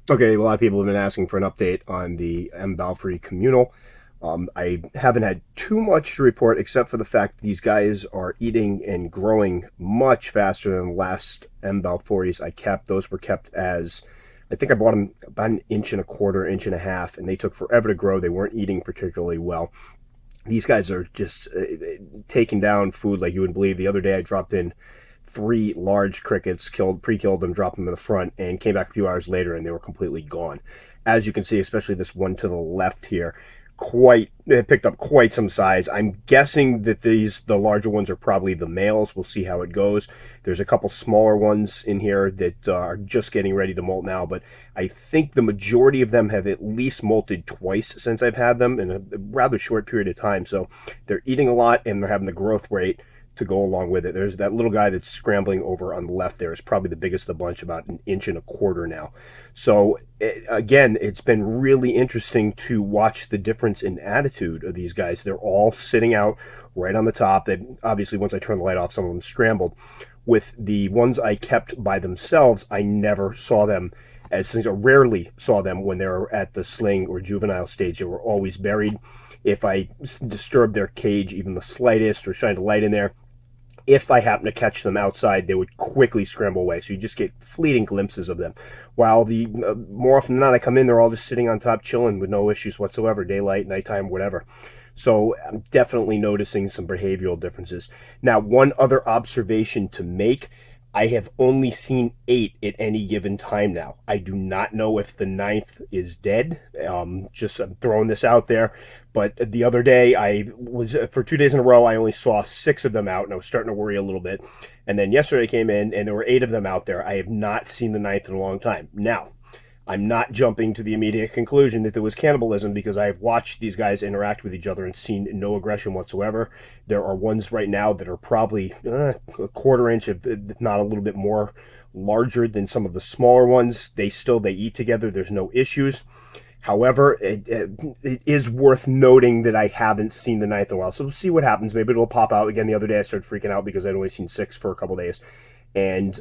Okay, a lot of people have been asking for an update on the balfouri Communal. I haven't had too much to report except for the fact that these guys are eating and growing much faster than the last balfouris I kept. Those were kept as, I think I bought them about an inch and a quarter, inch and a half, and they took forever to grow. They weren't eating particularly well. These guys are just taking down food like you wouldn't believe. The other day I dropped in three large crickets, pre-killed them, dropped them in the front, and came back a few hours later and they were completely gone. As you can see, especially this one to the left here, quite it picked up quite some size. I'm guessing that the larger ones are probably the males. We'll see how it goes. There's a couple smaller ones in here that are just getting ready to molt now, but I think the majority of them have at least molted twice since I've had them in a rather short period of time. So they're eating a lot and they're having the growth rate to go along with it. There's that little guy that's scrambling over on the left there is probably the biggest of the bunch, about an inch and a quarter now. So again, it's been really interesting to watch the difference in attitude of these guys. They're all sitting out right on the top. They obviously, once I turned the light off, some of them scrambled. With the ones I kept by themselves, I never saw them as things, or rarely saw them when they were at the sling or juvenile stage. They were always buried. If I disturbed their cage even the slightest or shined a light in there, if I happen to catch them outside, they would quickly scramble away. So you just get fleeting glimpses of them. While the more often than not, I come in, they're all just sitting on top, chilling with no issues whatsoever, daylight, nighttime, whatever. So I'm definitely noticing some behavioral differences. Now, one other observation to make: I have only seen 8 at any given time now. I do not know if the ninth is dead. Just I'm throwing this out there. But the other day, for 2 days in a row, I only saw 6 of them out, and I was starting to worry a little bit. And then yesterday I came in, and there were 8 of them out there. I have not seen the ninth in a long time. Now, I'm not jumping to the immediate conclusion that there was cannibalism, because I have watched these guys interact with each other and seen no aggression whatsoever. There are ones right now that are probably a quarter inch, if not a little bit more, larger than some of the smaller ones. They eat together. There's no issues. However, it is worth noting that I haven't seen the ninth in a while. So we'll see what happens. Maybe it'll pop out again. The other day I started freaking out because I'd only seen 6 for a couple days. And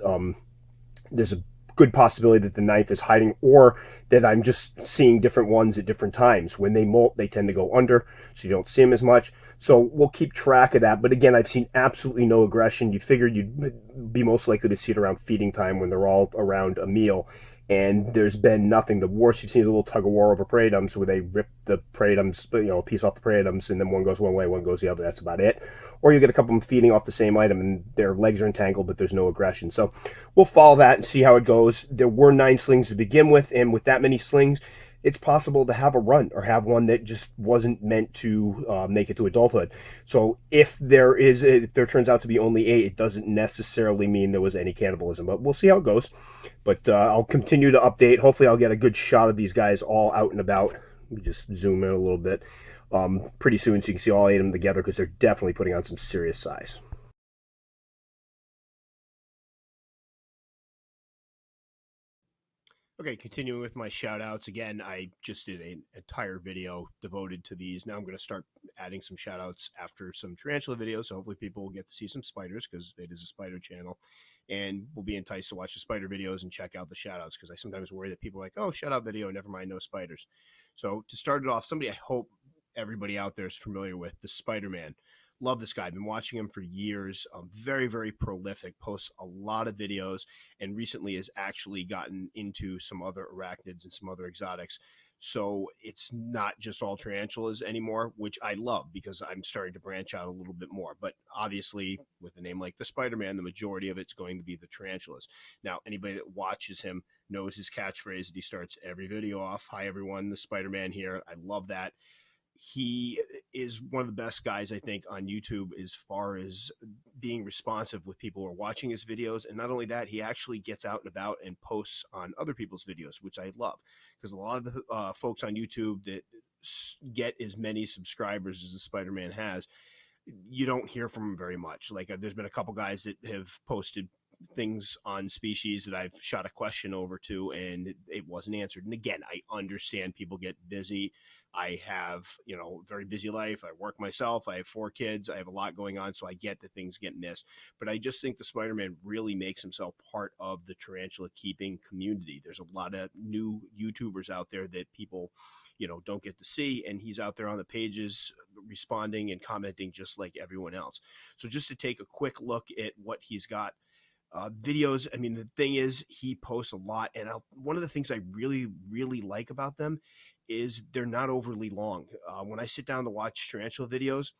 there's a good possibility that the ninth is hiding, or that I'm just seeing different ones at different times. When they molt, they tend to go under, so you don't see them as much. So we'll keep track of that. But again, I've seen absolutely no aggression. You figured you'd be most likely to see it around feeding time when they're all around a meal. And there's been nothing. The worst you've seen is a little tug of war over prey items, where they rip the prey items, a piece off the prey items, and then one goes one way, one goes the other. That's about it. Or you get a couple of them feeding off the same item, and their legs are entangled, but there's no aggression. So we'll follow that and see how it goes. There were 9 slings to begin with, and with that many slings, it's possible to have a run or have one that just wasn't meant to make it to adulthood. So if there turns out to be only 8, it doesn't necessarily mean there was any cannibalism, but we'll see how it goes. But I'll continue to update. Hopefully I'll get a good shot of these guys all out and about. Let me just zoom in a little bit pretty soon, so you can see all 8 of them together, because they're definitely putting on some serious size. Okay, continuing with my shout outs. Again, I just did an entire video devoted to these. Now I'm going to start adding some shout outs after some tarantula videos. So hopefully people will get to see some spiders, because it is a spider channel, and will be enticed to watch the spider videos and check out the shout outs, because I sometimes worry that people are like, oh, shout out video, never mind, no spiders. So to start it off, somebody I hope everybody out there is familiar with, the Spider-Man. Love this guy. I've been watching him for years. Very, very prolific. Posts a lot of videos, and recently has actually gotten into some other arachnids and some other exotics. So it's not just all tarantulas anymore, which I love, because I'm starting to branch out a little bit more. But obviously, with a name like the Spider-Man, the majority of it's going to be the tarantulas. Now, anybody that watches him knows his catchphrase that he starts every video off. Hi, everyone. The Spider-Man here. I love that. He is one of the best guys, I think, on YouTube, as far as being responsive with people who are watching his videos. And not only that, he actually gets out and about and posts on other people's videos, which I love, because a lot of the folks on YouTube that get as many subscribers as the Spider-Man has, you don't hear from him very much. Like, there's been a couple guys that have posted things on species that I've shot a question over to and it wasn't answered. And again, I understand people get busy. I have, a very busy life. I work myself. I have 4 kids. I have a lot going on. So I get that things get missed. But I just think the Spider-Man really makes himself part of the tarantula keeping community. There's a lot of new YouTubers out there that people, don't get to see. And he's out there on the pages responding and commenting just like everyone else. So just to take a quick look at what he's got, videos. I mean, the thing is, he posts a lot, and one of the things I really, really like about them is they're not overly long. When I sit down to watch tarantula videos,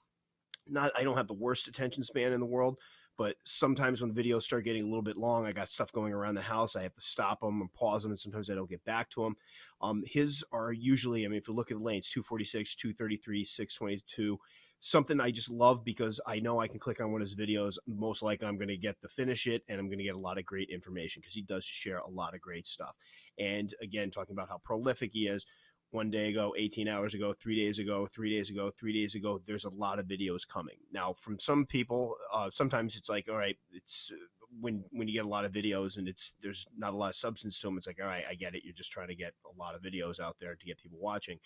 not I don't have the worst attention span in the world, but sometimes when videos start getting a little bit long, I got stuff going around the house. I have to stop them and pause them, and sometimes I don't get back to them. His are usually, I mean, if you look at the lanes, 246, 233, 622. Something I just love because I know I can click on one of his videos. Most likely I'm going to get to finish it and I'm going to get a lot of great information because he does share a lot of great stuff. And again, talking about how prolific he is, one day ago, 18 hours ago, 3 days ago, 3 days ago, 3 days ago, there's a lot of videos coming. Now, from some people, sometimes it's like, all right, it's when you get a lot of videos and there's not a lot of substance to them, it's like, all right, I get it. You're just trying to get a lot of videos out there to get people watching.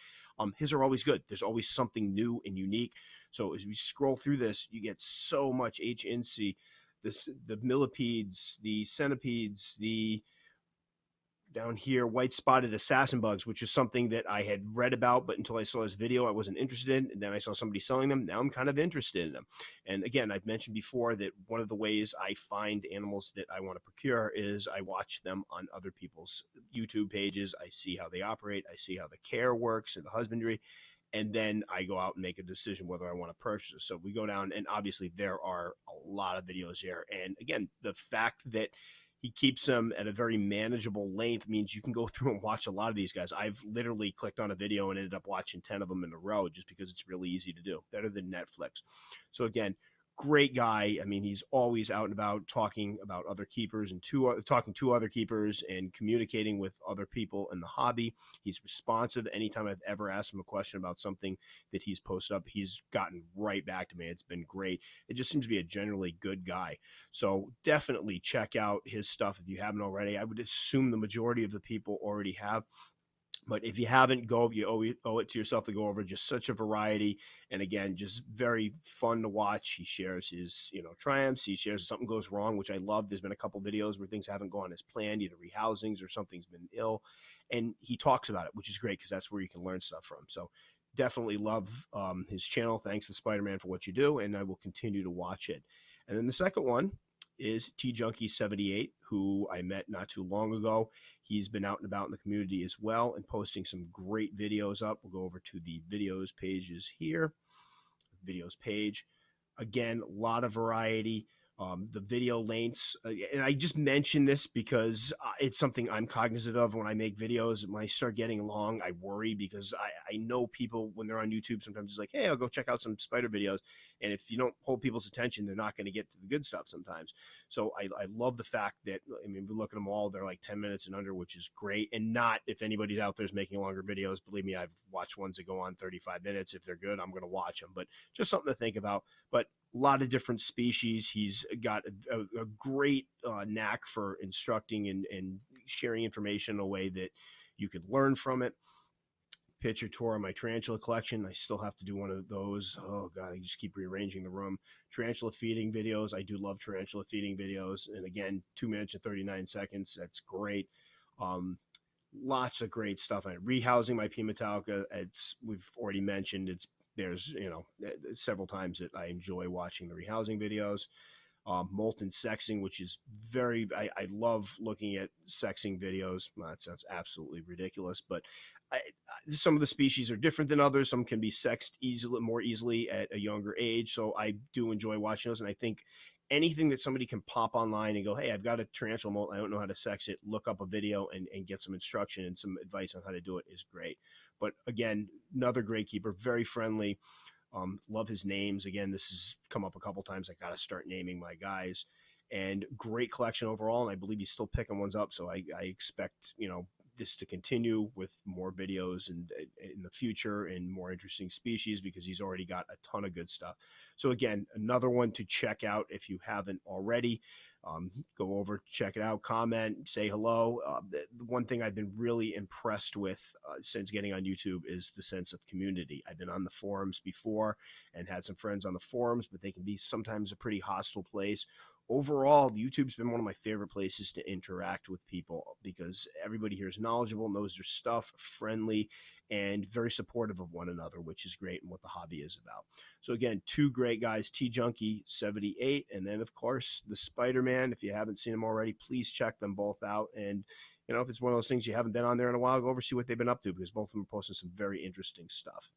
His are always good. There's always something new and unique. So as we scroll through this, you get so much HNC, the millipedes, the centipedes, the down here, white spotted assassin bugs, which is something that I had read about, but until I saw this video, I wasn't interested in. And then I saw somebody selling them. Now I'm kind of interested in them. And again, I've mentioned before that one of the ways I find animals that I want to procure is I watch them on other people's YouTube pages. I see how they operate. I see how the care works and the husbandry. And then I go out and make a decision whether I want to purchase it. So we go down, and obviously there are a lot of videos here. And again, the fact that he keeps them at a very manageable length means you can go through and watch a lot of these guys. I've literally clicked on a video and ended up watching 10 of them in a row just because it's really easy to do, better than Netflix. So again, great guy. I mean, he's always out and about talking about other keepers and talking to other keepers and communicating with other people in the hobby. He's responsive. Anytime I've ever asked him a question about something that he's posted up, he's gotten right back to me. It's been great. It just seems to be a generally good guy. So definitely check out his stuff if you haven't already. I would assume the majority of the people already have. But if you haven't, you owe it to yourself to go over. Just such a variety, and again, just very fun to watch. He shares his, triumphs. He shares if something goes wrong, which I love. There's been a couple videos where things haven't gone as planned, either rehousings or something's been ill, and he talks about it, which is great because that's where you can learn stuff from. So definitely love his channel. Thanks to Spider-Man for what you do, and I will continue to watch it. And then the second one is T-Junkie78, who I met not too long ago. He's been out and about in the community as well and posting some great videos up. We'll go over to the videos pages here. Videos page. Again, a lot of variety. The video lengths, and I just mention this because it's something I'm cognizant of when I make videos. When I start getting long, I worry because I know people when they're on YouTube, sometimes it's like, hey, I'll go check out some spider videos. And if you don't hold people's attention, they're not going to get to the good stuff sometimes. So I love the fact that, I mean, we look at them all, they're like 10 minutes and under, which is great. And not if anybody's out there is making longer videos, believe me, I've watched ones that go on 35 minutes. If they're good, I'm going to watch them, but just something to think about. But a lot of different species. He's got a great knack for instructing and sharing information in a way that you could learn from it. Picture tour of my tarantula collection. I still have to do one of those. Oh God, I just keep rearranging the room. Tarantula feeding videos. I do love tarantula feeding videos. And again, 2 minutes and 39 seconds. That's great. Lots of great stuff. And rehousing my P. metallica. We've already mentioned. There's several times that I enjoy watching the rehousing videos. Molten sexing, which is I love looking at sexing videos. Well, that sounds absolutely ridiculous, but some of the species are different than others. Some can be sexed more easily at a younger age. So I do enjoy watching those. And I think anything that somebody can pop online and go, hey, I've got a tarantula molt, I don't know how to sex it, look up a video and get some instruction and some advice on how to do it is great. But again, another great keeper, very friendly. Love his names. Again, this has come up a couple times. I got to start naming my guys. And great collection overall. And I believe he's still picking ones up. So I expect, this to continue with more videos and in the future and more interesting species because he's already got a ton of good stuff. So again, another one to check out if you haven't already. Go over, check it out, comment, say hello. The one thing I've been really impressed with since getting on YouTube is the sense of community. I've been on the forums before and had some friends on the forums, but they can be sometimes a pretty hostile place. Overall, YouTube's been one of my favorite places to interact with people because everybody here is knowledgeable, knows their stuff, friendly, and very supportive of one another, which is great and what the hobby is about. So again, two great guys, T Junkie 78, and then of course the Spider-Man. If you haven't seen them already, please check them both out. And if it's one of those things you haven't been on there in a while, go over see what they've been up to because both of them are posting some very interesting stuff.